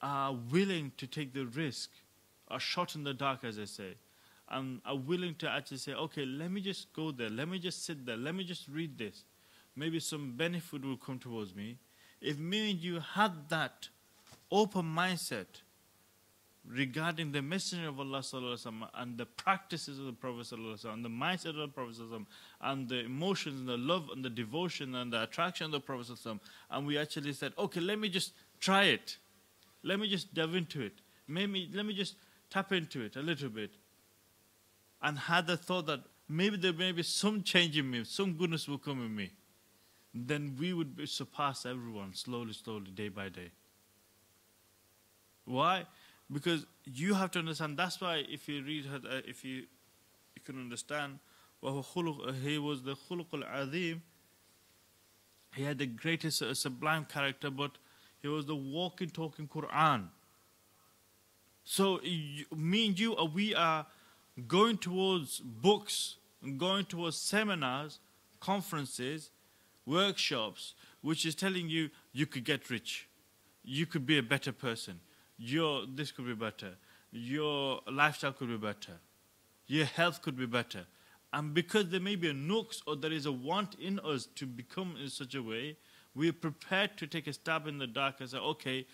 are willing to take the risk, a shot in the dark, as I say, and are willing to actually say, okay, let me just go there, let me just sit there, let me just read this. Maybe some benefit will come towards me. If me and you had that open mindset regarding the Messenger of Allah sallallahu alaihi wasallam and the practices of the Prophet sallallahu alaihi wasallam, and the mindset of the Prophet sallallahu alaihi wasallam, and the emotions and the love and the devotion and the attraction of the Prophet sallallahu alaihi wasallam, and we actually said, okay, let me just try it. Let me just delve into it. Maybe let me just tap into it a little bit. And had the thought that maybe there may be some change in me, some goodness will come in me. Then we would surpass everyone slowly, slowly, day by day. Why? Because you have to understand. That's why if you read, if you can understand, he was the khuluq al-azim. He had the greatest sublime character, but he was the walking, talking Quran. So me and you, we are going towards books, going towards seminars, conferences, workshops, which is telling you you could get rich, you could be a better person, this could be better, your lifestyle could be better, your health could be better. And because there may be a nooks or there is a want in us to become in such a way, we are prepared to take a stab in the dark and say, okay,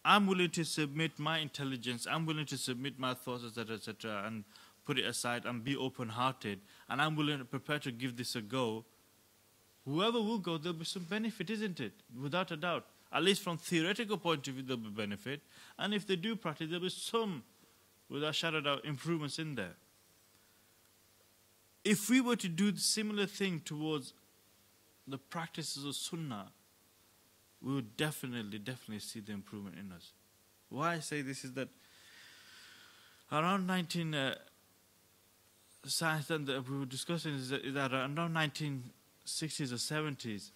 I'm willing to submit my intelligence, I'm willing to submit my thoughts, etc., and put it aside and be open-hearted, and I'm willing to prepare to give this a go. Whoever will go, there'll be some benefit, isn't it? Without a doubt. At least from theoretical point of view, there'll be benefit. And if they do practice, there'll be some, without shadow of doubt, improvements in there. If we were to do the similar thing towards the practices of Sunnah, we would definitely see the improvement in us. Why I say this is that around science that we were discussing is that around 1960s or 70s,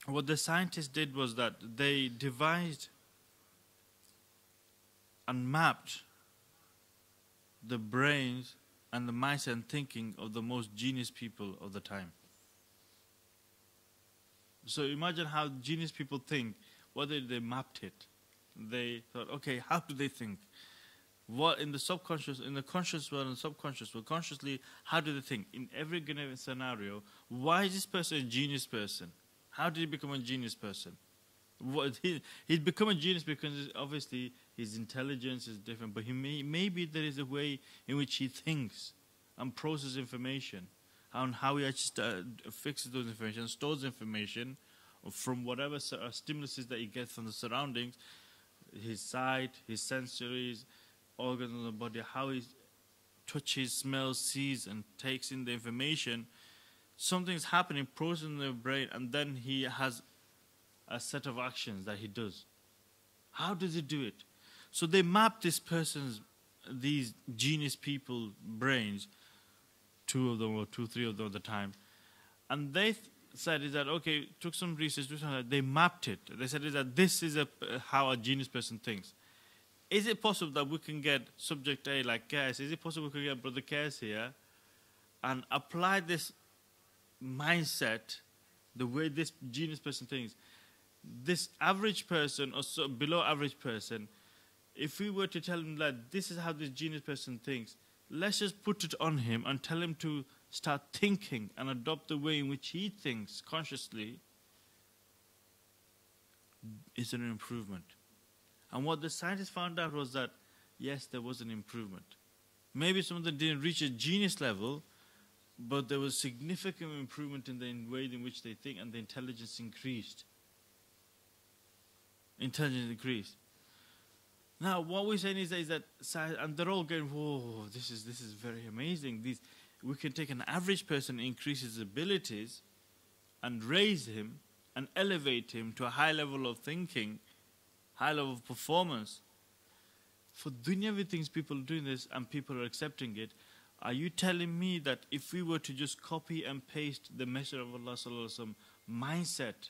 what the scientists did was that they devised and mapped the brains and the mindset and thinking of the most genius people of the time. So imagine how genius people think. Whether they mapped it, they thought, okay, how do they think? What in the subconscious, in the conscious world and subconscious world, consciously, how do they think? In every given scenario, why is this person a genius person? How did he become a genius person? He's become a genius because obviously his intelligence is different, but maybe there is a way in which he thinks and processes information, and how he actually fixes those information, stores information from whatever stimuluses that he gets from the surroundings, his sight, his sensories, organs of the body, how he touches, smells, sees, and takes in the information. Something's happening, processing the brain, and then he has a set of actions that he does. How does he do it? So they map this person's, these genius people brains, 2 of them or 2, 3 of them at the time, and they said is that, okay, took some research, they mapped it. They said is that this is how a genius person thinks. Is it possible that we can get subject A like Qais? Is it possible we can get Brother Qais here and apply this mindset, the way this genius person thinks? This average person or below average person, if we were to tell him that this is how this genius person thinks, let's just put it on him and tell him to start thinking and adopt the way in which he thinks consciously, is an improvement. And what the scientists found out was that, yes, there was an improvement. Maybe some of them didn't reach a genius level, but there was significant improvement in the way in which they think, and the intelligence increased. Intelligence increased. Now, what we're saying is that and they're all going, whoa, this is very amazing. We can take an average person, increase his abilities, and raise him, and elevate him to a high level of thinking, high level of performance. For dunyavi things, people are doing this, and people are accepting it. Are you telling me that if we were to just copy and paste the Messenger of Allah sallallahu alaihi wasallam mindset,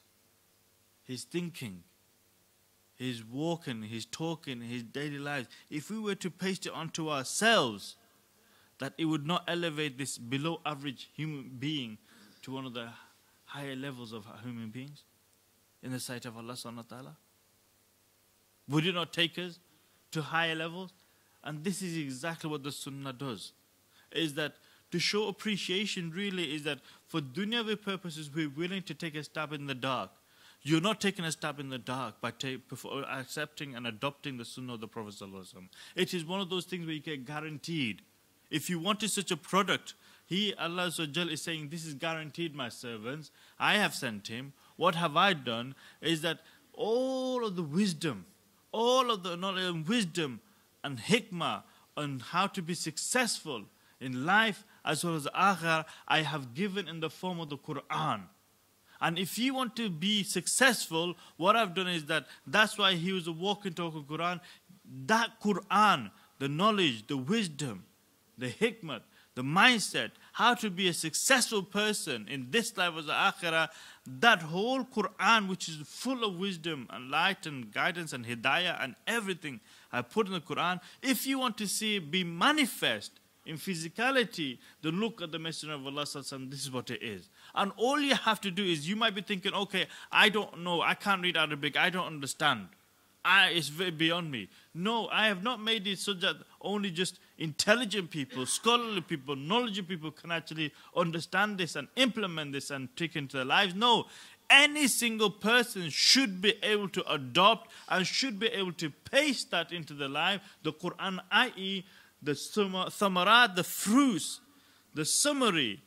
his thinking, his walking, his talking, his daily lives, if we were to paste it onto ourselves, that it would not elevate this below average human being to one of the higher levels of human beings in the sight of Allah subhanahu wa ta'ala? Would it not take us to higher levels? And this is exactly what the Sunnah does. Is that to show appreciation really is that for dunyavi purposes we're willing to take a stab in the dark. You're not taking a stab in the dark by accepting and adopting the Sunnah of the Prophet ﷺ. It is one of those things where you get guaranteed. If you wanted such a product, Allah is saying, this is guaranteed, my servants. I have sent him. What have I done? Is that all of the wisdom, all of the knowledge and wisdom and hikmah on how to be successful in life as well as akhirah, I have given in the form of the Quran. And if you want to be successful, what I've done is that's why he was a walking, talking Quran. That Quran, the knowledge, the wisdom, the hikmah, the mindset, how to be a successful person in this life as the akhirah, that whole Quran, which is full of wisdom and light and guidance and hidayah and everything I put in the Quran. If you want to see it be manifest in physicality, the look at the Messenger of Allah, this is what it is. And all you have to do is, you might be thinking, okay, I don't know, I can't read Arabic, I don't understand. It's very beyond me. No, I have not made it so that only just intelligent people, scholarly people, knowledgeable people can actually understand this and implement this and take it into their lives. No, any single person should be able to adopt and should be able to paste that into their life. The Quran, i.e., the thamarat, the fruits, the summary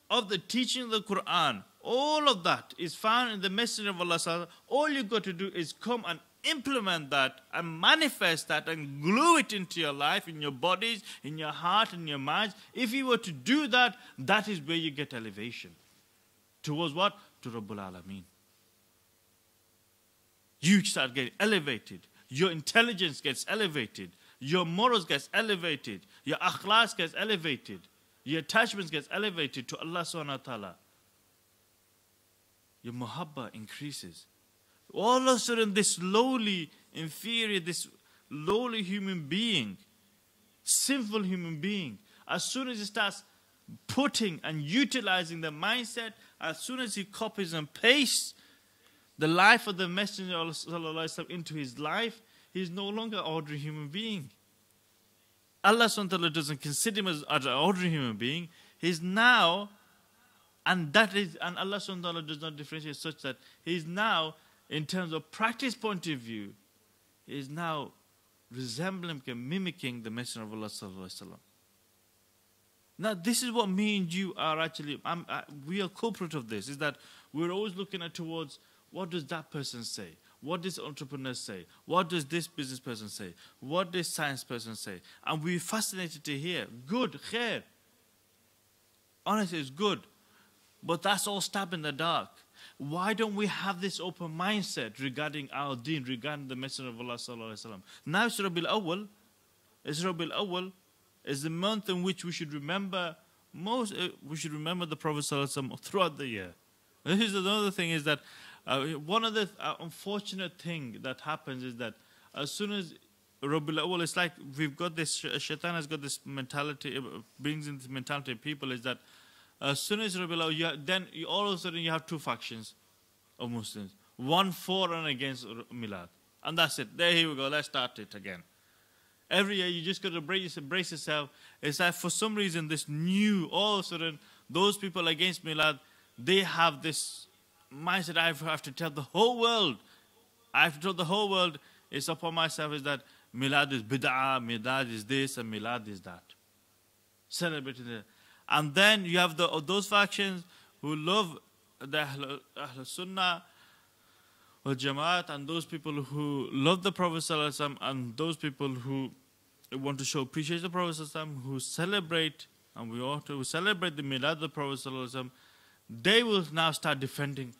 of the teaching of the Quran, all of that is found in the Messenger of Allah. All you've got to do is come and implement that and manifest that and glue it into your life, in your bodies, in your heart, in your minds. If you were to do that, that is where you get elevation. Towards what? To Rabbul Alameen. You start getting elevated. Your intelligence gets elevated. Your morals gets elevated. Your akhlaq gets elevated. Your attachments gets elevated to Allah subhanahu wa ta'ala. Your muhabba increases. All of a sudden, this lowly, inferior, this lowly human being, sinful human being, as soon as he starts putting and utilizing the mindset, as soon as he copies and pastes the life of the Messenger of Allah into his life, he is no longer an ordinary human being. Allah SWT doesn't consider him as an ordinary human being. He's now, and Allah SWT does not differentiate such that he's now, in terms of practice point of view, is now resembling and mimicking the Messenger of Allah sallallahu alaihi wasallam. Now, this is what me and you are actually. We are culprit of this. Is that we're always looking at towards what does that person say? What does entrepreneur say? What does this business person say? What does science person say? And we're fascinated to hear. Good, khair. Honestly, it's good. But that's all stab in the dark. Why don't we have this open mindset regarding our deen, regarding the Messenger of Allah sallallahu alaihi wasallam? Now it's Rabiul Awwal. Rabiul Awwal is the month in which we should remember the Prophet sallallahu alaihi wasallam throughout the year. This is another thing is that one of the unfortunate thing that happens is that as soon as Rabiul Awwal, it's like we've got this, Shaitan has got this mentality, brings in this mentality of people, is that as soon as Rabiul Awwal, then all of a sudden you have two factions of Muslims. One for and against Milad. And that's it. Here we go. Let's start it again. Every year you just got to brace yourself. It's like for some reason this new, all of a sudden, those people against Milad, they have this mindset, I have to tell the whole world. I have to tell the whole world, it's upon myself, is that Milad is bid'ah, Milad is this, and Milad is that. Celebrating it. And then you have those factions who love the Ahl Sunnah wal Jamaat, and those people who love the Prophet ﷺ, and those people who want to show appreciation of the Prophet ﷺ, who celebrate, and we ought to celebrate the Milad of the Prophet ﷺ, they will now start defending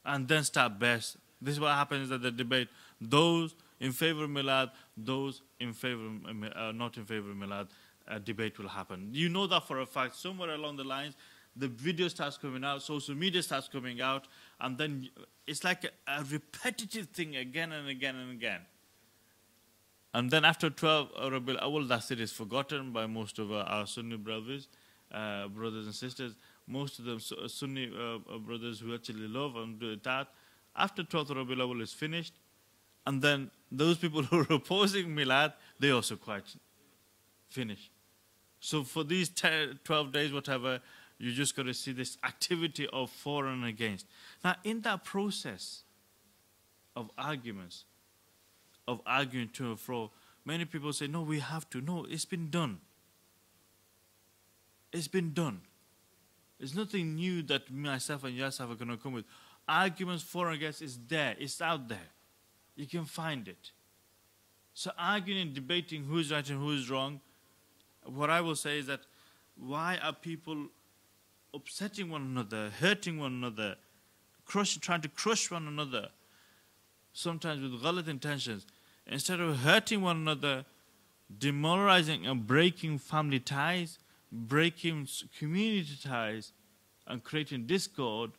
and then start best. This is what happens at the debate. Those in favor of Milad, those in favor not in favor of Milad, debate will happen. You know that for a fact. Somewhere along the lines, the video starts coming out, social media starts coming out, and then it's like a repetitive thing again and again and again. And then after 12 Rabiul Awwal, that's it is forgotten by most of our Sunni brothers and sisters. Most of them Sunni brothers who actually love and do that. After 12th Rabiul Awwal is finished, And then those people who are opposing Milad, they also quite finish. So for these 10, 12 days, whatever, you just got to see this activity of for and against. Now, in that process of arguments, of arguing to and fro, many people say, no, we have to. No, it's been done. It's been done. It's nothing new that myself and yourself are going to come with. Arguments for and against is there. It's out there. You can find it. So arguing and debating who is right and who is wrong, what I will say is that why are people upsetting one another, hurting one another, trying to crush one another, sometimes with ghalat intentions, instead of hurting one another, demoralizing and breaking family ties, breaking community ties, and creating discord?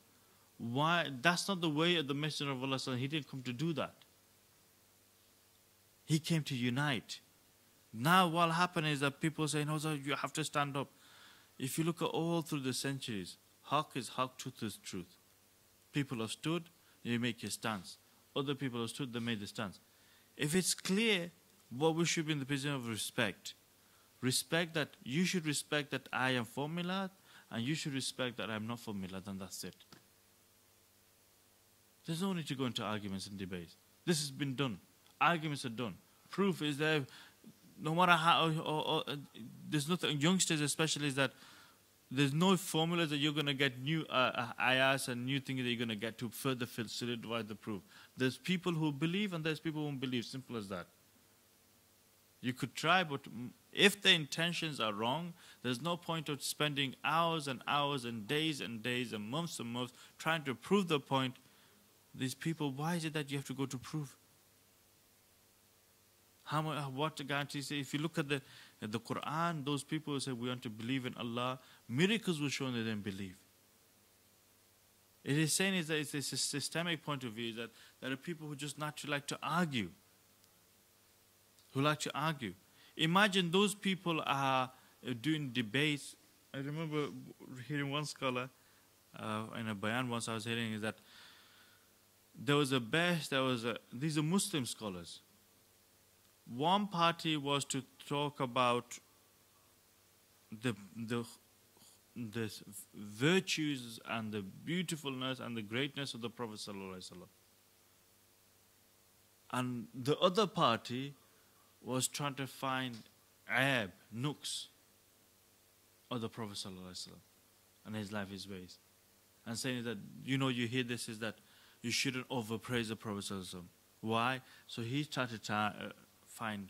Why? That's not the way of the Messenger of Allah. He didn't come to do that. He came to unite. Now what happened is that people say, no, so you have to stand up. If you look at all through the centuries, haq is haq, truth is truth. People have stood, you make your stance. Other people have stood, they made the stance. If it's clear, what we should be in the position of respect. Respect that you should respect that I am for Milad, and you should respect that I am not for Milad, and that's it. There's no need to go into arguments and debates. This has been done. Arguments are done. Proof is there. No matter how, there's nothing, youngsters especially, is that there's no formula that you're going to get new ayahs and new things that you're going to get to further solidify the proof. There's people who believe and there's people who don't believe. Simple as that. You could try, but if the intentions are wrong, there's no point of spending hours and hours and days and months trying to prove the point. These people, why is it that you have to go to prove? What guarantees? If you look at the Quran, those people who say we want to believe in Allah, miracles will show they didn't believe. It is saying is that it's a systemic point of view, that there are people who just naturally like to argue. Who like to argue. Imagine those people are doing debates. I remember hearing one scholar in a bayan once I was hearing is that these are Muslim scholars. One party was to talk about the virtues and the beautifulness and the greatness of the Prophet ﷺ. And the other party was trying to find aib, nooks of the Prophet ﷺ and his life, his ways. And saying that, you hear this is that you shouldn't overpraise the Prophet ﷺ. Why? So he tried to find.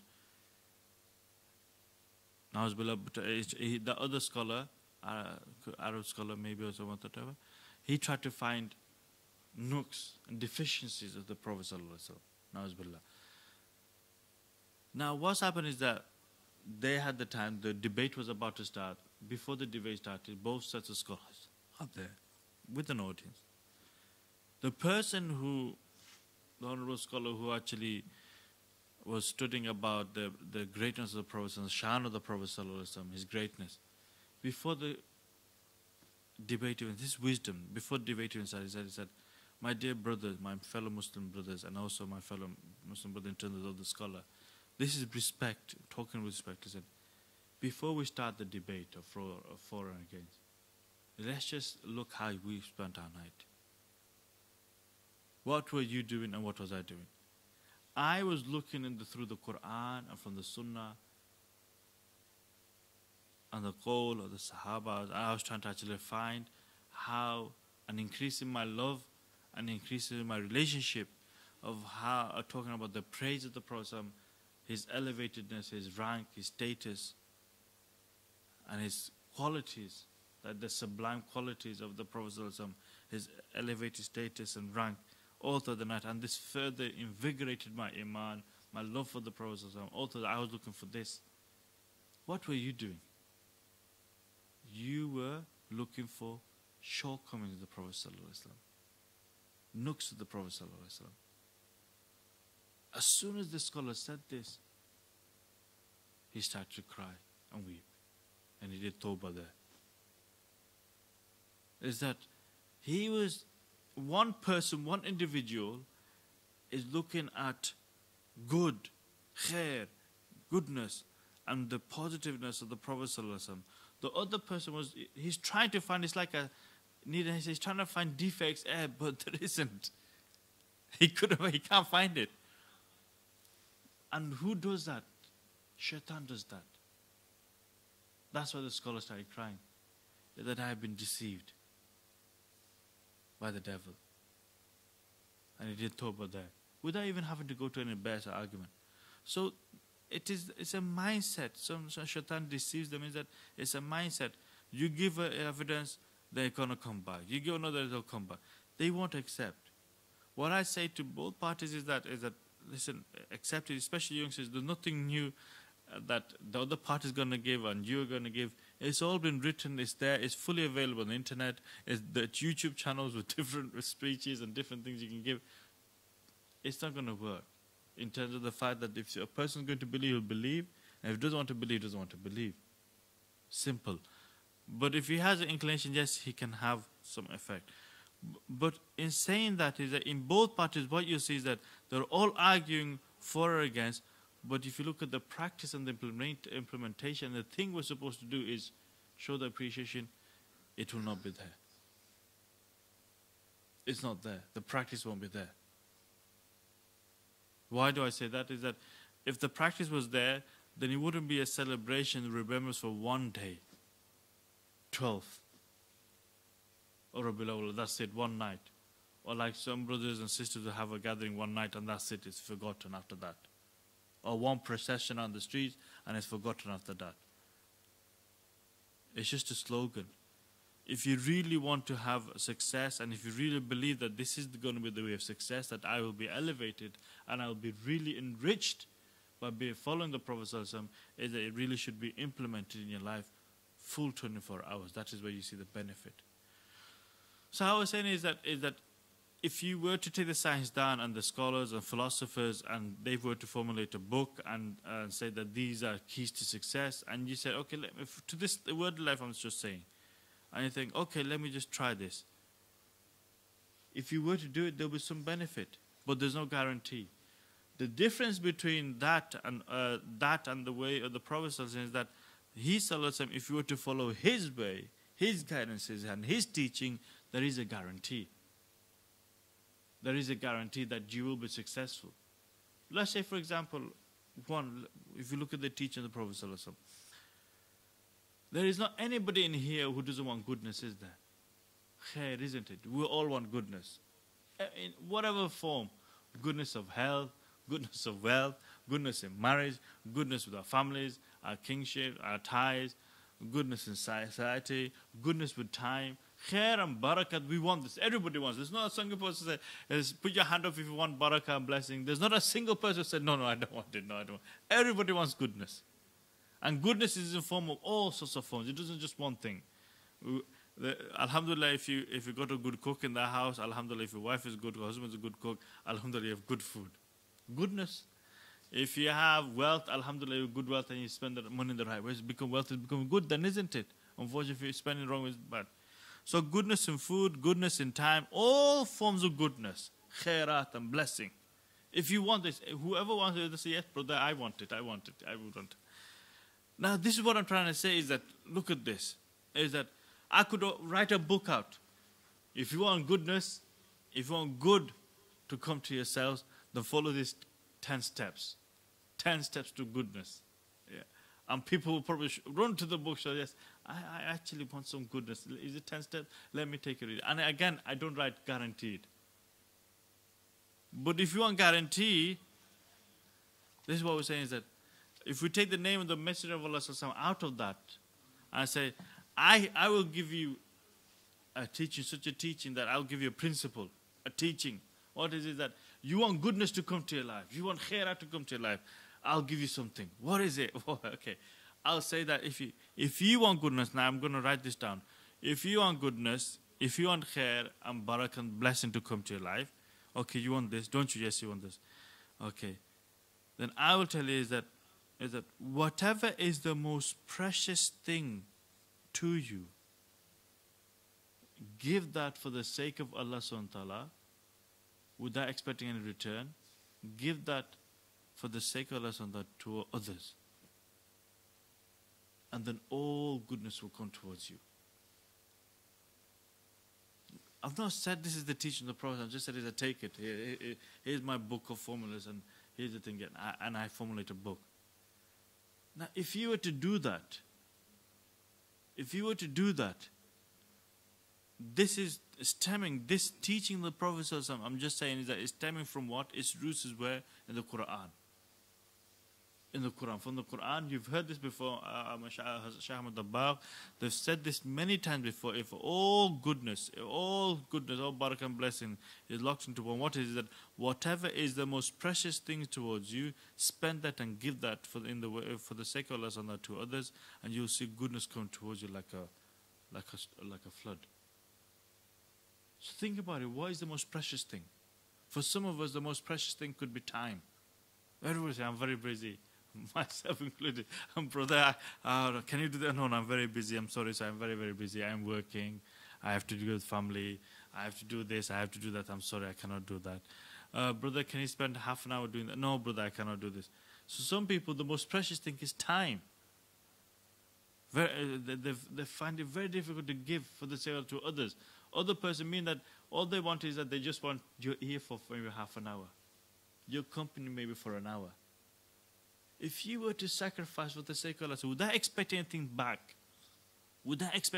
The other scholar, Arab scholar maybe or whatever, he tried to find nooks and deficiencies of the Prophet ﷺ. Now what's happened is that they had the time, the debate was about to start. Before the debate started, both sets of scholars up there with an audience. The honorable scholar who actually was studying about the greatness of the Prophet, the shan of the Prophet ﷺ, his greatness. Before the debate even, this wisdom, before the debate even started, he said, my dear brothers, my fellow Muslim brothers, and also my fellow Muslim brother in terms of the scholar, this is respect, talking with respect. He said, before we start the debate of for and against, let's just look how we spent our night. What were you doing and what was I doing? I was looking through the Quran and from the Sunnah and the Qawl of the Sahaba. I was trying to actually find how an increase in my love and increase in my relationship of how, talking about the praise of the Prophet, his elevatedness, his rank, his status, and his qualities, that the sublime qualities of the Prophet, his elevated status and rank, all through the night. And this further invigorated my iman, my love for the Prophet. Also, I was looking for this. What were you doing? You were looking for shortcomings of the Prophet, nooks of the Prophet. As soon as the scholar said this, he started to cry and weep. And he did tawbah there. Is that he was one person, one individual is looking at good, khair, goodness, and the positiveness of the Prophet ﷺ. The other person he's trying to find, it's like he's trying to find defects, but there isn't. He can't find it. And who does that? Shaitan does that. That's why the scholars started crying, that I have been deceived by the devil. And he did tawbah there, without even having to go to any better argument. So it's a mindset. Some shaitan deceives them, is that it's a mindset. You give evidence, they're going to come back. You give another, they'll come back. They won't accept. What I say to both parties is that listen, accept it, especially youngsters. There's nothing new that the other party is going to give and you're going to give. It's all been written, it's there, it's fully available on the internet. It's the YouTube channels with different speeches and different things you can give. It's not going to work in terms of the fact that if a person is going to believe, he'll believe. And if he doesn't want to believe, he doesn't want to believe. Simple. But if he has an inclination, yes, he can have some effect. But in saying that, is that in both parties, what you see is that they're all arguing for or against. But if you look at the practice and the implementation, the thing we're supposed to do is show the appreciation. It will not be there. It's not there. The practice won't be there. Why do I say that? Is that if the practice was there, then it wouldn't be a celebration, remembrance for one day, 12th, or Rabiul Awwal, that's it, one night. Or like some brothers and sisters who have a gathering one night and that's it, it's forgotten after that. Or one procession on the streets and it's forgotten after that. It's just a slogan. If you really want to have success and if you really believe that this is going to be the way of success, that I will be elevated and I will be really enriched by following the Prophet ﷺ, is that it really should be implemented in your life full 24 hours. That is where you see the benefit. So how I was saying is that if you were to take the science down and the scholars and philosophers and they were to formulate a book and say that these are keys to success, and you said, okay, to this the word life I'm just saying, and you think, okay, let me just try this. If you were to do it, there'll be some benefit, but there's no guarantee. The difference between that and the way of the Prophet is that he, if you were to follow his way, his guidances and his teaching, there is a guarantee. There is a guarantee that you will be successful. Let's say, for example, if you look at the teaching of the Prophet ﷺ, there is not anybody in here who doesn't want goodness, is there? Khair, isn't it? We all want goodness. In whatever form. Goodness of health, goodness of wealth, goodness in marriage, goodness with our families, our kingship, our ties, goodness in society, goodness with time. Khair and barakat, we want this. Everybody wants this. There's not a single person who says, put your hand up if you want barakah and blessing. There's not a single person who said, no, I don't want it. No, I don't want it. Everybody wants goodness. And goodness is in form of all sorts of forms. It isn't just one thing. Alhamdulillah, if you got a good cook in the house, alhamdulillah, if your wife is good, your husband is a good cook, alhamdulillah, you have good food. Goodness. If you have wealth, alhamdulillah, you have good wealth and you spend the money in the right way, wealth is becoming good, then isn't it? Unfortunately, if you're spending it wrong, it's bad. So goodness in food, goodness in time, all forms of goodness, khairat and blessing. If you want this, whoever wants it, they say, yes, brother, I want it, I would want it. Now, this is what I'm trying to say is that, look at this, is that I could write a book out. If you want goodness, if you want good to come to yourselves, then follow these 10 steps. 10 steps to goodness. Yeah. And people will probably run to the book, so yes, I actually want some goodness. Is it 10 steps? Let me take a read. And again, I don't write guaranteed. But if you want guarantee, this is what we're saying is that if we take the name of the Messenger of Allah out of that and say, I will give you a teaching, such a teaching that I'll give you a principle, a teaching. What is it that you want goodness to come to your life? You want khairah to come to your life? I'll give you something. What is it? Okay. I'll say that if you want goodness, now I'm going to write this down. If you want goodness, if you want khair and barakah and blessing to come to your life, okay, you want this, don't you? Yes, you want this. Okay. Then I will tell you is that whatever is the most precious thing to you, give that for the sake of Allah subhanahu wa ta'ala, without expecting any return. Give that for the sake of Allah to others. And then all goodness will come towards you. I've not said this is the teaching of the Prophet. I've just said, take it. Here's my book of formulas, and here's the thing. And I formulate a book. Now, if you were to do that, this is stemming, this teaching of the Prophet, I'm just saying, is that it's stemming from what? Its roots is where? In the Quran. In the Quran. From the Quran, you've heard this before, Shaykh Ahmad Dabbagh, they've said this many times before. If all goodness, all barakah and blessing is locked into one, what is it? That whatever is the most precious thing towards you, spend that and give that for the sake of Allah to others, and you'll see goodness come towards you like a flood. So think about it. What is the most precious thing? For some of us, the most precious thing could be time. Everybody say, I'm very busy. Myself included. Brother, can you do that? No, I'm very busy. I'm sorry, sir. I'm very, very busy. I'm working. I have to deal with family. I have to do this. I have to do that. I'm sorry, I cannot do that. Brother, can you spend half an hour doing that? No, brother, I cannot do this. So some people, the most precious thing is time. They find it very difficult to give for the sake to others. Other person mean that all they want is that they just want your ear for maybe half an hour. Your company maybe for an hour. If you were to sacrifice for the sake of Allah, so without expecting anything back, let's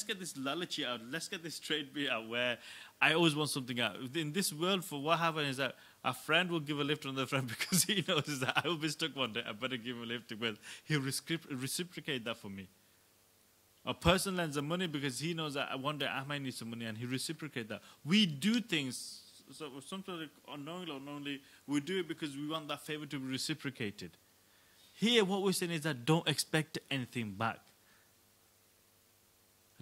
get this lullaby out, let's get this trade bit out where I always want something out. In this world, for what happens is that a friend will give a lift to another friend because he knows that I will be stuck one day, I better give him a lift because he'll reciprocate that for me. A person lends the money because he knows that one day I might need some money and he reciprocates that. We do things. So sometimes unknowingly or unknowingly, we do it because we want that favor to be reciprocated. Here, what we're saying is that don't expect anything back.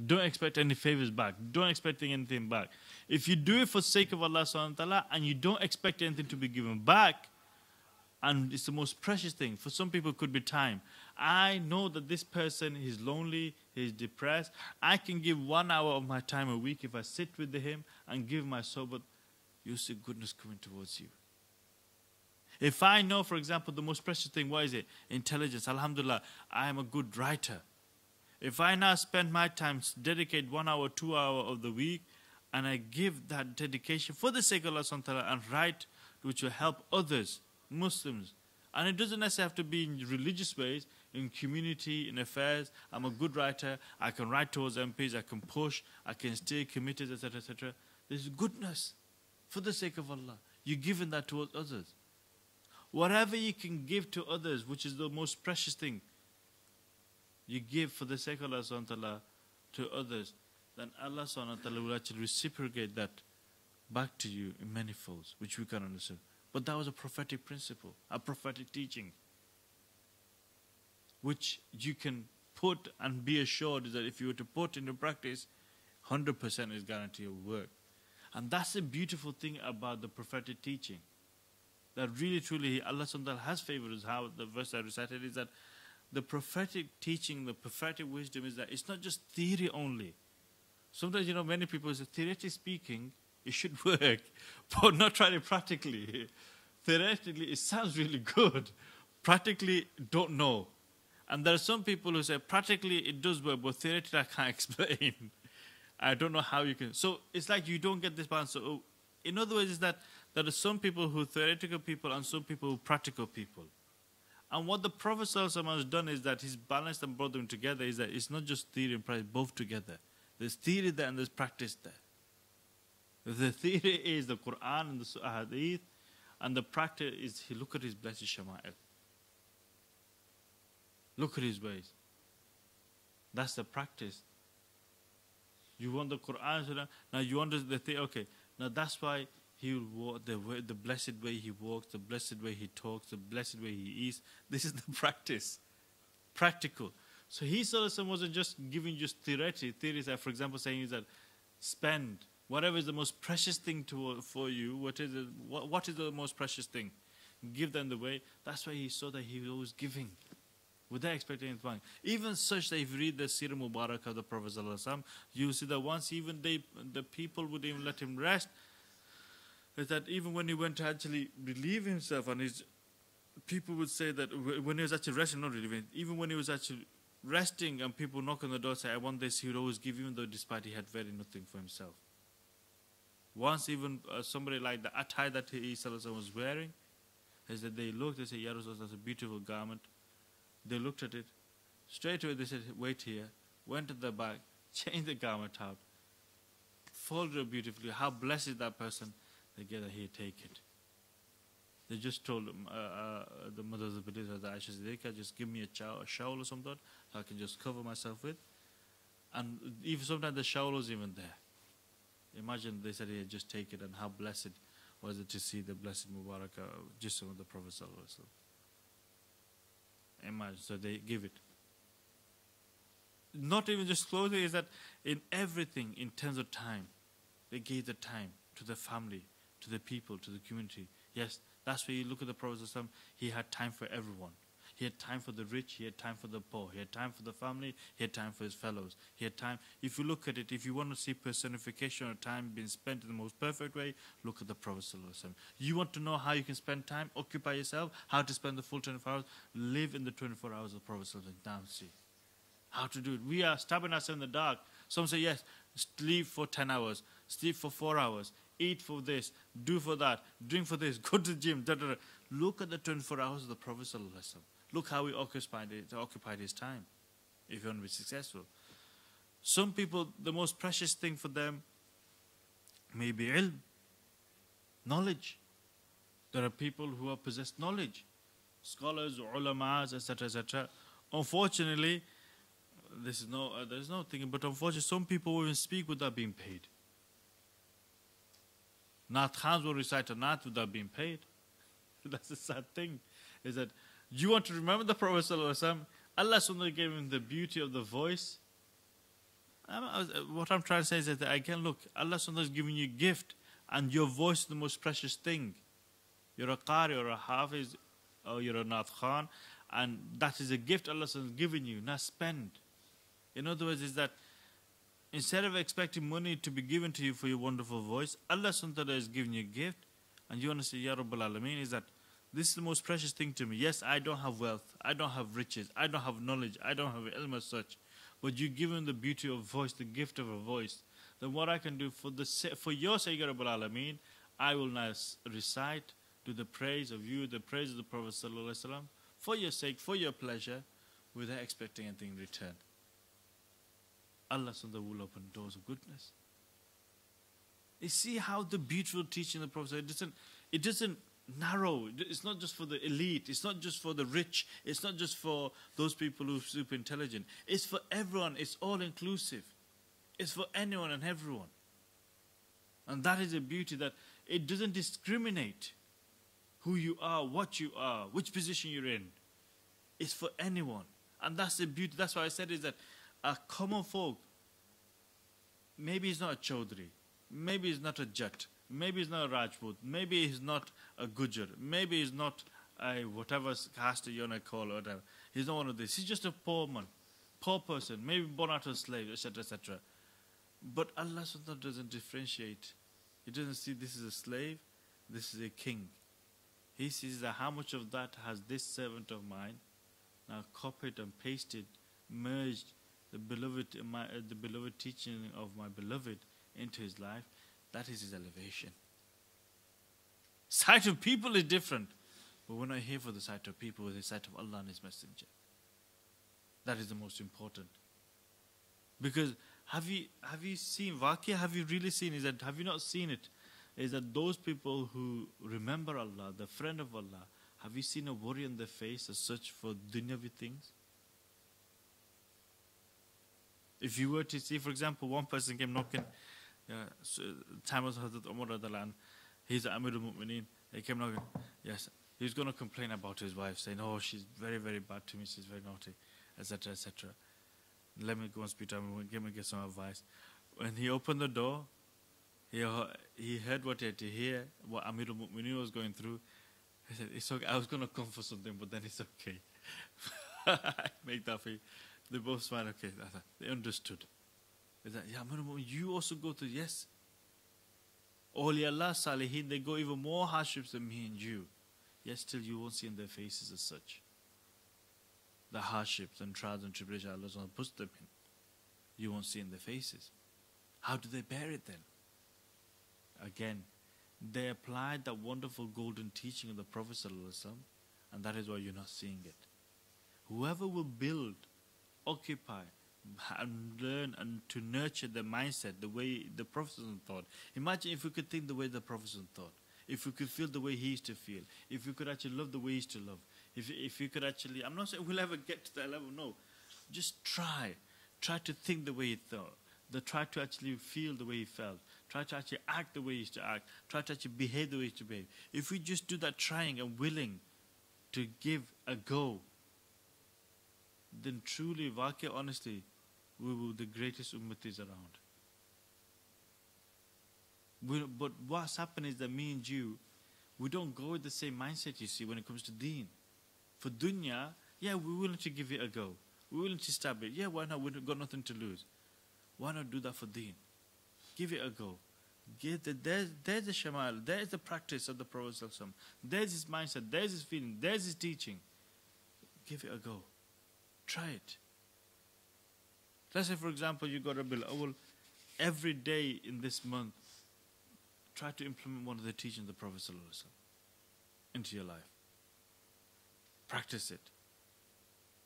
Don't expect any favors back. Don't expect anything back. If you do it for the sake of Allah subhanahu wa ta'ala and you don't expect anything to be given back, and it's the most precious thing. For some people, it could be time. I know that this person is lonely, he's depressed. I can give 1 hour of my time a week if I sit with him and give my soul, but you see goodness coming towards you. If I know, for example, the most precious thing, what is it? Intelligence. Alhamdulillah, I am a good writer. If I now spend my time, dedicate 1 hour, 2 hours of the week, and I give that dedication for the sake of Allah subhanahu wa ta'ala and write, which will help others, Muslims. And it doesn't necessarily have to be in religious ways, in community, in affairs. I'm a good writer. I can write towards MPs. I can push. I can stay committed, etc., etc. There's goodness. For the sake of Allah, you're giving that towards others. Whatever you can give to others, which is the most precious thing, you give for the sake of Allah subhanahu wa ta'ala to others, then Allah subhanahu wa ta'ala will actually reciprocate that back to you in many folds, which we can understand. But that was a prophetic principle, a prophetic teaching, which you can put and be assured is that if you were to put into practice, 100% is guaranteed of work. And that's the beautiful thing about the prophetic teaching. That really, truly, Allah subhanahu wa ta'ala has favored us. How the verse I recited is that the prophetic teaching, the prophetic wisdom is that it's not just theory only. Sometimes, many people say, theoretically speaking, it should work, but not trying it practically. Theoretically, it sounds really good. Practically, don't know. And there are some people who say, practically, it does work, but theoretically, I can't explain. I don't know how you can. So it's like you don't get this balance. So in other words, is that there are some people who are theoretical people and some people who are practical people. And what the Prophet ﷺ has done is that he's balanced and brought them together. Is that it's not just theory and practice, both together. There's theory there and there's practice there. The theory is the Quran and the Hadith, and the practice is look at his blessed Shama'il. Look at his ways. That's the practice. You want the Quran, now you want the thing, okay. Now that's why he will walk the blessed way he walks, the blessed way he talks, the blessed way he eats. This is the practice. Practical. So he wasn't just giving just theories, for example, saying is that spend whatever is the most precious thing for you. What is the most precious thing? Give them the way. That's why he saw that he was always giving, without expecting anything. Even such that if you read the Sirah Mubarak of the Prophet ﷺ, you see that once even the people wouldn't even let him rest. is that even when he went to actually relieve himself, and his people would say that when he was actually resting, not relieving, even when he was actually resting and people knock on the door say, I want this, he would always give, even though despite he had very nothing for himself. Once even somebody like the attire that he was wearing, is that they looked, they said, Ya Rasulullah, that's a beautiful garment. They looked at it, straight away they said, wait here, went to the back, changed the garment out, folded it beautifully. How blessed is that person? They get that here, take it. They just told the mothers of the believers that Aisha Siddiqa, just give me a shawl or something so I can just cover myself with. And even sometimes the shawl was even there. Imagine they said, here, just take it, and how blessed was it to see the blessed Mubarak Jism of the Prophet Sallallahu Alaihi Wasallam. Imagine, so they give it. Not even just clothing, is that in everything, in terms of time, they gave the time to the family, to the people, to the community. Yes, that's where you look at the Prophet ﷺ, he had time for everyone. He had time for the rich, he had time for the poor, he had time for the family, he had time for his fellows. He had time, if you look at it, if you want to see personification of time being spent in the most perfect way, look at the Prophet ﷺ. You want to know how you can spend time, occupy yourself, how to spend the full 24 hours, live in the 24 hours of the Prophet ﷺ. Now see how to do it. We are stabbing ourselves in the dark. Some say, yes, sleep for 10 hours, sleep for 4 hours, eat for this, do for that, drink for this, go to the gym, da, da, da. Look at the 24 hours of the Prophet ﷺ. Look how he occupied his time, if you want to be successful. Some people, the most precious thing for them may be ilm, knowledge. There are people who have possessed knowledge, scholars, ulamas, etc., etc. Unfortunately, there's no thing, but unfortunately, some people will even speak without being paid. Naat Khans will recite a Naat without being paid. That's the sad thing, is that you want to remember the Prophet ﷺ, Allah Subhanahu gave him the beauty of the voice. What I'm trying to say is that, again, look, Allah Subhanahu is giving you a gift, and your voice is the most precious thing. You're a Qari, you're a Hafiz, or you're a Naat Khan, and that is a gift Allah Subhanahu has given you. Now spend. In other words, is that instead of expecting money to be given to you for your wonderful voice, Allah Subhanahu is giving you a gift, and you want to say, Ya Rabbal Alameen, is that this is the most precious thing to me. Yes, I don't have wealth, I don't have riches, I don't have knowledge, I don't have ilm as such, but you give him the beauty of voice, the gift of a voice. Then what I can do for your sake, Ya Rabbal Alameen, I will now recite to the praise of you, the praise of the Prophet Sallallahu Alaihi Wasallam, for your sake, for your pleasure, without expecting anything in return. Allah Subhanahu will open doors of goodness. You see how the beautiful teaching of the Prophet, it doesn't narrow. It's not just for the elite. It's not just for the rich. It's not just for those people who are super intelligent. It's for everyone. It's all inclusive. It's for anyone and everyone. And that is a beauty, that it doesn't discriminate who you are, what you are, which position you're in. It's for anyone. And that's the beauty. That's why I said is that a common folk, maybe he's not a Chaudhry, maybe he's not a Jat, maybe he's not a Rajput, maybe he's not a Gujar, maybe he's not a whatever caste you want to call or whatever. He's not one of this. He's just a poor man, poor person, maybe born out of a slave, etc., etc. But Allah Subhanahu doesn't differentiate. He doesn't see this is a slave, this is a king. He sees that how much of that has this servant of mine now copied and pasted, merged the beloved teaching of my beloved into his life. That is his elevation. Sight of people is different, but we're not here for the sight of people, we're the sight of Allah and His Messenger. That is the most important. Because have you seen Waqia? Have you really seen? Have you not seen it? Is that those people who remember Allah, the friend of Allah, have you seen a worry on their face, a search for dunyavi things? If you were to see, for example, one person came knocking, time was Hazrat Umar Radhallahu Anhu, he's Amirul Mu'mineen, he came knocking, yes, he was going to complain about his wife, saying, oh, she's very, very bad to me, she's very naughty, etc., etc. Let me go and speak to him, give me get some advice. When he opened the door, he heard what he had to hear, what Amirul Mu'mineen was going through. He said, it's okay, I was going to come for something, but then it's okay. Make that for you. They both smiled, okay, they understood. Is that, yeah, you also go to, yes. Awliyaullah, Salihin, they go even more hardships than me and you. Yet still you won't see in their faces as such the hardships and trials and tribulations Allah puts them in. You won't see in their faces. How do they bear it then? Again, they applied that wonderful golden teaching of the Prophet ﷺ, and that is why you're not seeing it. Whoever will build, occupy, and learn and to nurture the mindset, the way the Prophet ﷺ thought. Imagine if we could think the way the Prophet ﷺ thought. If we could feel the way he used to feel. If we could actually love the way he used to love. If we could actually, I'm not saying we'll ever get to that level, no. Just try. Try to think the way he thought. Try to actually feel the way he felt. Try to actually act the way he used to act. Try to actually behave the way he used to behave. If we just do that trying and willing to give a go, then truly, Waqi, honestly, we will be the greatest ummatis around. But what's happened is that me and you, we don't go with the same mindset, you see, when it comes to deen. For dunya, yeah, we're willing to give it a go. We're willing to stab it. Yeah, why not? We've got nothing to lose. Why not do that for deen? Give it a go. There's the shamal. There's the practice of the Prophet ﷺ. There's his mindset. There's his feeling. There's his teaching. Give it a go. Try it. Let's say, for example, you got a bill. Well, every day in this month, try to implement one of the teachings of the Prophet ﷺ into your life. Practice it.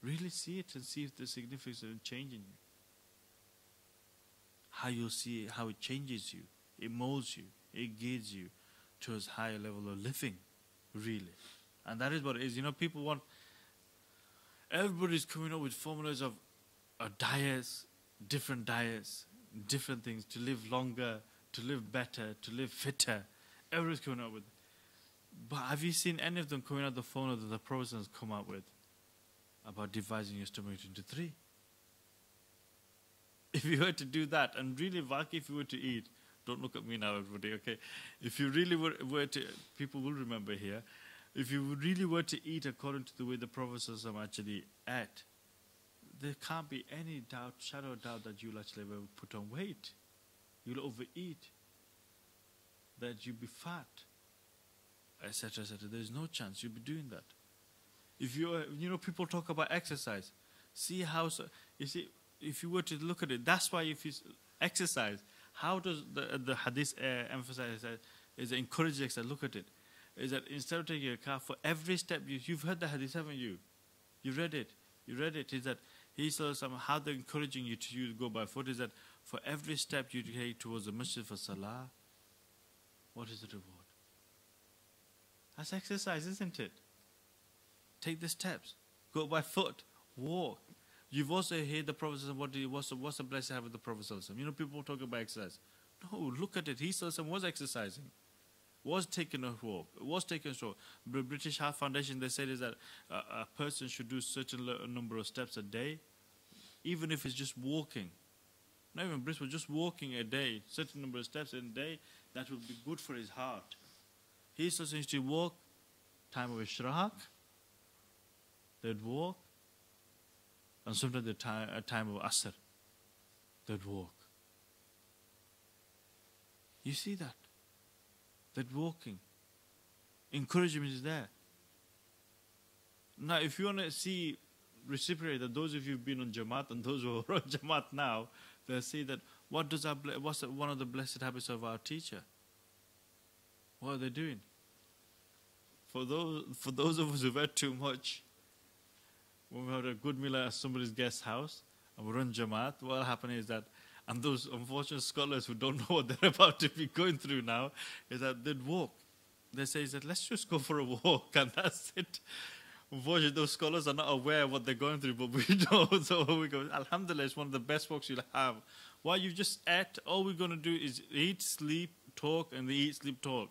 Really see it and see if the significance of changing you. How you'll see how it changes you, it molds you, it guides you towards higher level of living, really. And that is what it is. You know, people want, everybody's coming up with formulas of diets, different things to live longer, to live better, to live fitter. Everybody's coming up with. But have you seen any of them coming out the formula that the Prophet has come out with about dividing your stomach into 3? If you were to do that, and really, Waqi, if you were to eat, don't look at me now, everybody, okay? If you really were to, people will remember here, if you really were to eat according to the way the Prophet actually ate, there can't be any doubt, shadow of doubt, that you'll actually ever put on weight. You'll overeat, that you'll be fat, etc., etc. There's no chance you'll be doing that. If people talk about exercise. See how, you see, if you were to look at it, that's why if you exercise, how does the hadith emphasize that? Is encourage exercise. Look at it. Is that instead of taking a car, for every step, you've heard the hadith, haven't you? You've read it. Is that he says how they're encouraging you to go by foot, is that for every step you take towards the masjid for salah, what is the reward? That's exercise, isn't it? Take the steps. Go by foot. Walk. You've also heard the Prophet what's the blessing have with the Prophet? You know, people talk about exercise. No, look at it. He was exercising. Was taking a walk. Was taking a stroll. The British Heart Foundation, they said is that a person should do a certain number of steps a day, even if it's just walking. Not even Bristol, just walking a day, certain number of steps a day, that will be good for his heart. He used to walk, time of Ishraq, they'd walk, and sometimes a time of Asr, they'd walk. You see that? That walking. Encouragement is there. Now, if you want to see, reciprocate that those of you who've been on Jamaat and those who are on Jamaat now, they'll see that what's one of the blessed habits of our teacher? What are they doing? For those of us who've had too much, when we have a good meal at somebody's guest house and we run Jamaat, what will happen is that, and those unfortunate scholars who don't know what they're about to be going through now, is that they'd walk. They say that let's just go for a walk and that's it. Unfortunately, those scholars are not aware of what they're going through, but we know. So we go, Alhamdulillah, it's one of the best walks you'll have. While you just ate, all we're going to do is eat, sleep, talk, and eat, sleep, talk.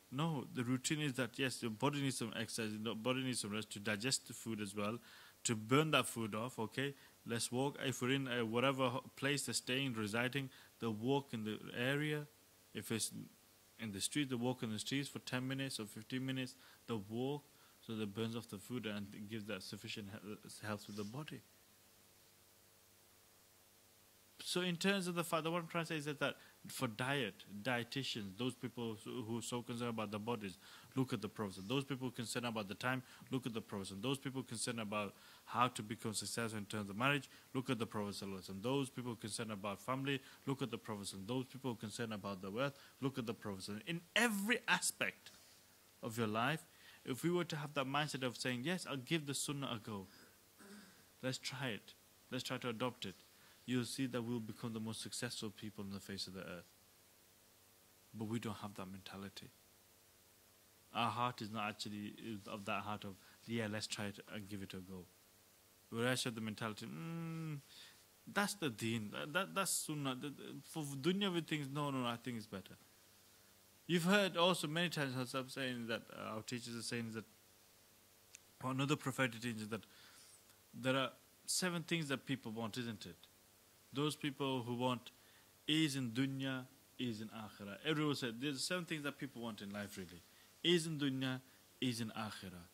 No, the routine is that, yes, your body needs some exercise, your body needs some rest to digest the food as well, to burn that food off, okay? Let's walk. If we're in whatever place they're staying, residing, they'll walk in the area. If it's in the street, they'll walk in the streets for 10 minutes or 15 minutes. They'll walk so that it burns off the food and gives that sufficient health to the body. So in terms of the fact, what I'm trying to say is that for dietitians, those people who are so concerned about the bodies, look at the Prophet. Those people concerned about the time, look at the Prophet. Those people concerned about how to become successful in terms of marriage, look at the Prophet. Those people concerned about family, look at the Prophet. Those people concerned about the wealth, look at the Prophet. In every aspect of your life, if we were to have that mindset of saying, yes, I'll give the Sunnah a go. Let's try it. Let's try to adopt it. You'll see that we'll become the most successful people on the face of the earth. But we don't have that mentality. Our heart is not actually of that heart of, yeah, let's try it and give it a go. We actually have the mentality, that's the deen, that's sunnah. For dunyavi things, no, I think it's better. You've heard also many times us saying that, our teachers are saying that, or another prophetic teaching is that there are 7 things that people want, isn't it? Those people who want ease in dunya, ease in akhirah. Everyone said there's 7 things that people want in life really. Ease in dunya, ease in akhirah.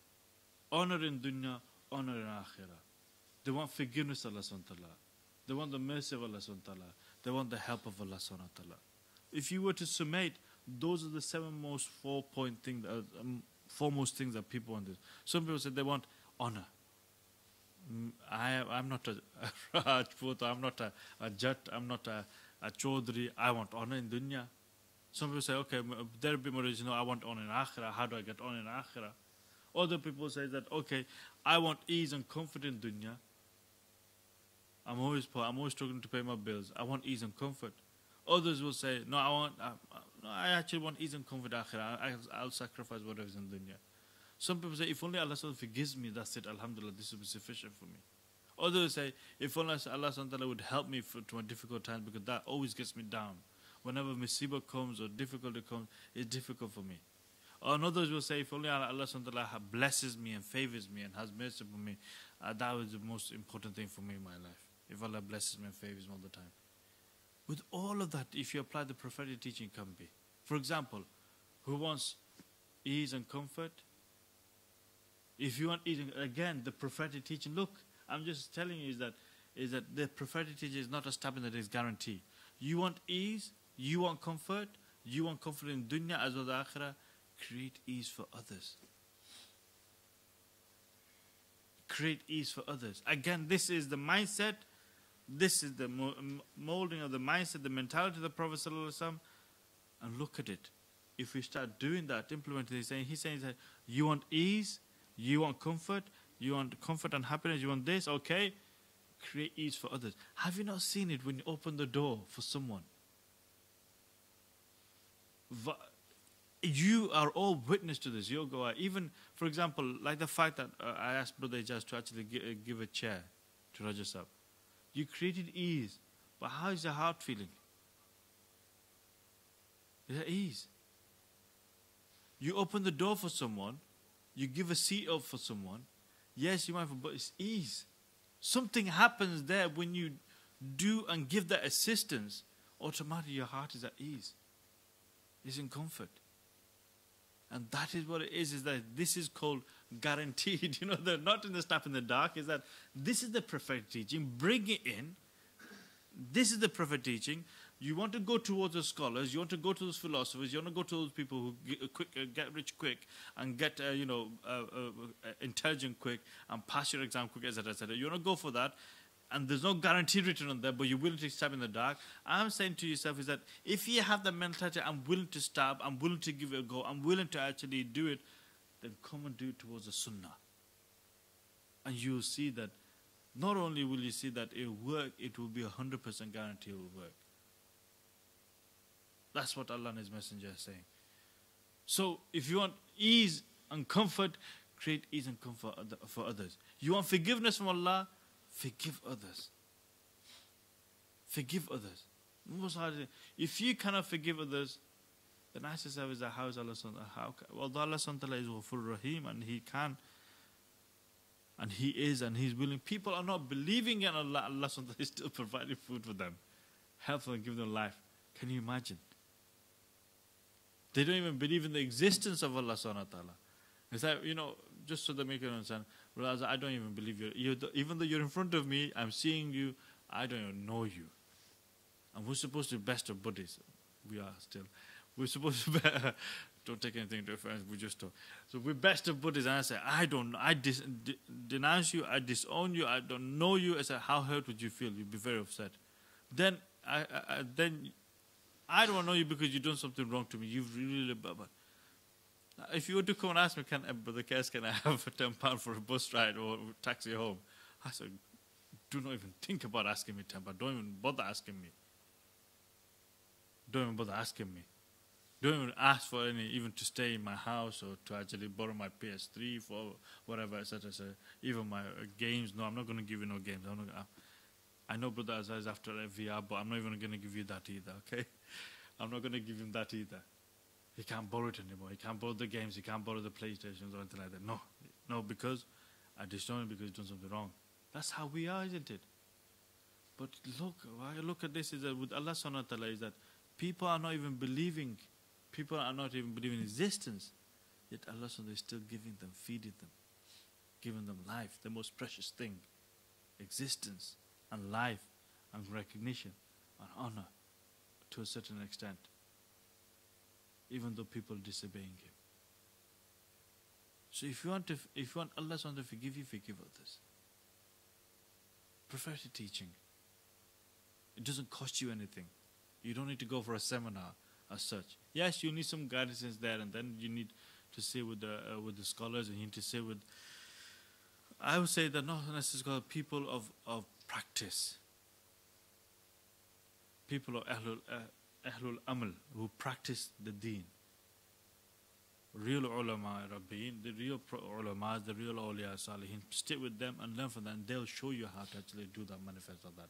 Honor in dunya, honor in akhirah. They want forgiveness of Allah subhanahu wa ta'ala. They want the mercy of Allah subhanahu wa ta'ala. They want the help of Allah subhanahu wa ta'ala. If you were to summate, those are the 7 most foremost things that people want. Some people say they want honor. I'm not a Rajput, I'm not a Jat, I'm not a Chaudhry. I want honor in dunya. Some people say, okay, there be more reason, I want honor in akhirah. How do I get honor in akhirah? Other people say that, okay, I want ease and comfort in dunya. I'm always poor, I'm always struggling to pay my bills. I want ease and comfort. Others will say, no, I actually want ease and comfort in akhirah. I'll sacrifice whatever's in dunya. Some people say, if only Allah forgives me, that's it, alhamdulillah, this will be sufficient for me. Others say, if only Allah would help me to a difficult time, because that always gets me down. Whenever musibah comes or difficulty comes, it's difficult for me. Or others will say, if only Allah blesses me and favors me and has mercy upon me, that was the most important thing for me in my life. If Allah blesses me and favors me all the time. With all of that, if you apply the prophetic teaching, can be. For example, who wants ease and comfort? If you want eating, again, the prophetic teaching, look, I'm just telling you is that the prophetic teaching is not a stab in the day, guarantee. You want ease, you want comfort in dunya as well as akhirah, create ease for others. Create ease for others. Again, this is the mindset, this is the molding of the mindset, the mentality of the Prophet ﷺ, and look at it. If we start doing that, implementing this, he's saying that you want ease, you want comfort and happiness, you want this, okay? Create ease for others. Have you not seen it when you open the door for someone? You are all witness to this. You'll go out. Even, for example, like the fact that I asked Brother Ijaz to actually give a chair to Rajasab. You created ease, but how is your heart feeling? Is there ease? You open the door for someone, you give a seat up for someone. Yes, you might, but it's ease. Something happens there when you do and give that assistance. Automatically, your heart is at ease. It's in comfort. And that is what it is that this is called guaranteed. You know, they're not in the stuff in the dark. Is that this is the prophetic teaching. Bring it in. This is the prophetic teaching. You want to go towards the scholars, you want to go to those philosophers, you want to go to those people who get rich quick and get intelligent quick and pass your exam quick, etc., etc. You want to go for that, and there's no guarantee written on there, but you're willing to stab in the dark. I'm saying to yourself is that if you have the mentality, I'm willing to stab, I'm willing to give it a go, I'm willing to actually do it, then come and do it towards the Sunnah. And you'll see that not only will you see that it will work, it will be 100% guarantee it will work. That's what Allah and His Messenger are saying. So, if you want ease and comfort, create ease and comfort for others. You want forgiveness from Allah, forgive others. Forgive others. Most hard. If you cannot forgive others, then ask yourself, is that how is Allah subhanahu? Well, Allah subhanahu is Ghafur Rahim, and He can, and He is, and He's willing. People are not believing in Allah. Allah subhanahu is still providing food for them, help them, give them life. Can you imagine? They don't even believe in the existence of Allah subhanahu wa ta'ala. It's like, just so they make it understand, well, I don't even believe you. Even though you're in front of me, I'm seeing you, I don't even know you. And we're supposed to be best of buddies. We are still. We're supposed to be, don't take anything to offense, we just talk. So we're best of buddies, and I say, I denounce you, I disown you, I don't know you. I said, how hurt would you feel? You'd be very upset. Then I don't want to know you because you've done something wrong to me. You've really, but if you were to come and ask me, Brother Qais, can I have £10 for a bus ride or taxi home? I said, do not even think about asking me £10. Don't even bother asking me. Don't even bother asking me. Don't even ask for any, even to stay in my house or to actually borrow my PS3 for whatever, etc. Even my games. No, I'm not going to give you no games. I know Brother Azhar is after a VR, but I'm not even going to give you that either, okay? I'm not going to give him that either. He can't borrow it anymore. He can't borrow the games. He can't borrow the PlayStations or anything like that. No, because I disown him because he's done something wrong. That's how we are, isn't it? But look at this, is that with Allah subhanahu wa ta'ala, is that people are not even believing. People are not even believing in existence. Yet Allah subhanahu wa ta'ala is still giving them, feeding them, giving them life, the most precious thing. Existence and life and recognition and honor to a certain extent. Even though people are disobeying Him. So if you want Allah subhanahu wa ta'ala to forgive others. Prefer to teaching. It doesn't cost you anything. You don't need to go for a seminar as such. Yes, you need some guidance there, and then you need to sit with the scholars, and you need to sit with. I would say that not necessarily people of practice. People of Ahlul Amal who practice the Deen. Real ulama Rabbiin, the real ulamas, the real awliya salihin. Stay with them and learn from them. And they'll show you how to actually do that, manifest of that.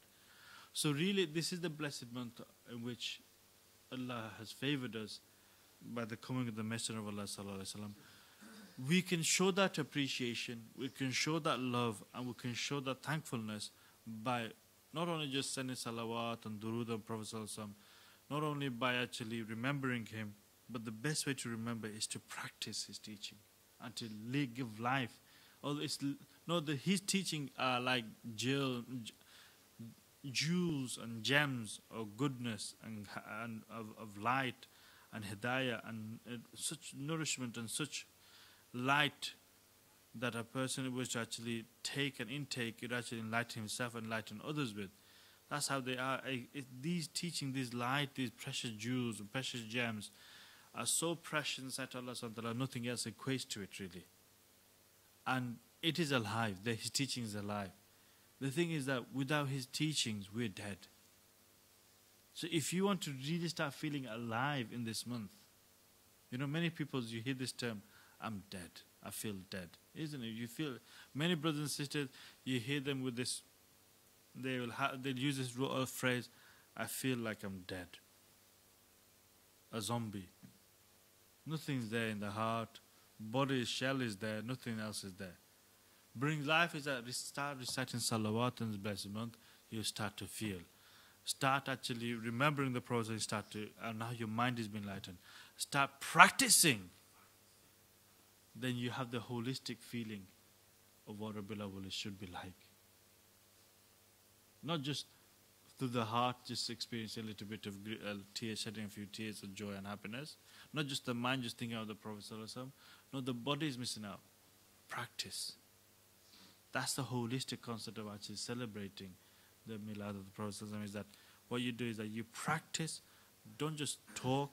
So really, this is the blessed month in which Allah has favored us by the coming of the Messenger of Allah sallallahu alaihi wasallam. We can show that appreciation, we can show that love, and we can show that thankfulness by not only just sending salawat and durood of Prophet sallallahu alaihi wasallam, not only by actually remembering him, but the best way to remember is to practice his teaching and to give life. His teaching are like jewels and gems of goodness and of light and hidayah and such nourishment and such light that a person was to actually take and intake, it actually enlighten himself and enlighten others with. That's how they are. These teaching, these light, these precious jewels, precious gems are so precious inside Allah subhanahu wa ta'ala, nothing else equates to it really. And it is alive. His teaching is alive. The thing is that without his teachings, we're dead. So if you want to really start feeling alive in this month, many people, you hear this term, I'm dead. I feel dead. Isn't it? You feel, many brothers and sisters, you hear them with this, they'll use this phrase, I feel like I'm dead. A zombie. Nothing's there in the heart. Body shell is there. Nothing else is there. Bring life is that start reciting salawat in this blessed month. You start to feel. Start actually remembering the process. And now your mind is being enlightened. Start practicing. Then you have the holistic feeling of what Rabiul Awwal should be like. Not just through the heart, just experience a little bit of tears, shedding a few tears of joy and happiness. Not just the mind just thinking of the Prophet ﷺ. No, the body is missing out. Practice. That's the holistic concept of actually celebrating the Milad of the Prophet ﷺ, is that what you do is that you practice, don't just talk,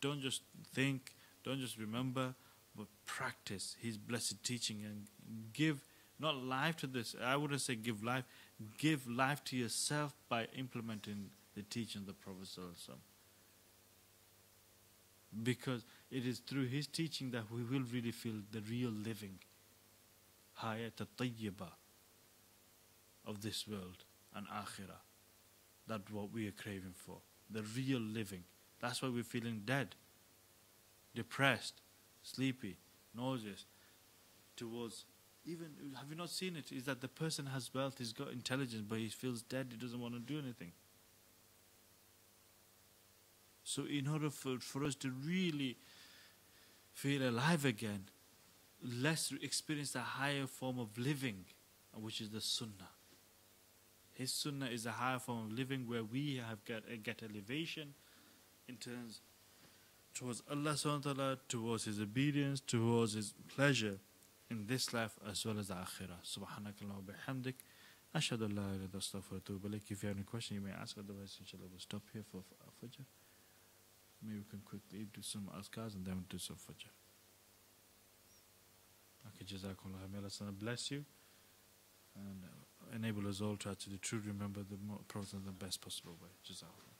don't just think, don't just remember, but practice his blessed teaching and give, not life to this, I wouldn't say give life to yourself by implementing the teaching of the Prophet ﷺ. Because it is through his teaching that we will really feel the real living. Hayat al-Tayyiba of this world and Akhirah. That's what we are craving for. The real living. That's why we're feeling dead, depressed, sleepy, nauseous, towards even, have you not seen it? Is that the person has wealth, he's got intelligence, but he feels dead, he doesn't want to do anything. So in order for us to really feel alive again, let's experience the higher form of living, which is the Sunnah. His sunnah is a higher form of living where we have get elevation in terms towards Allah subhanahu wa ta'ala, towards His obedience, towards His pleasure in this life as well as the akhirah. Subhanakallah wa bihamdik. Ashhadu an la ilaha illa anta astaghfiruka wa atubu ilaik. If you have any question, you may ask. Otherwise, inshallah, we'll stop here for Fajr. Maybe we can quickly do some azkars and then we'll do some Fajr. Okay, Jazakumullah. May Allah bless you and enable us all to actually truly remember the Prophet in the best possible way. Jazakumullah.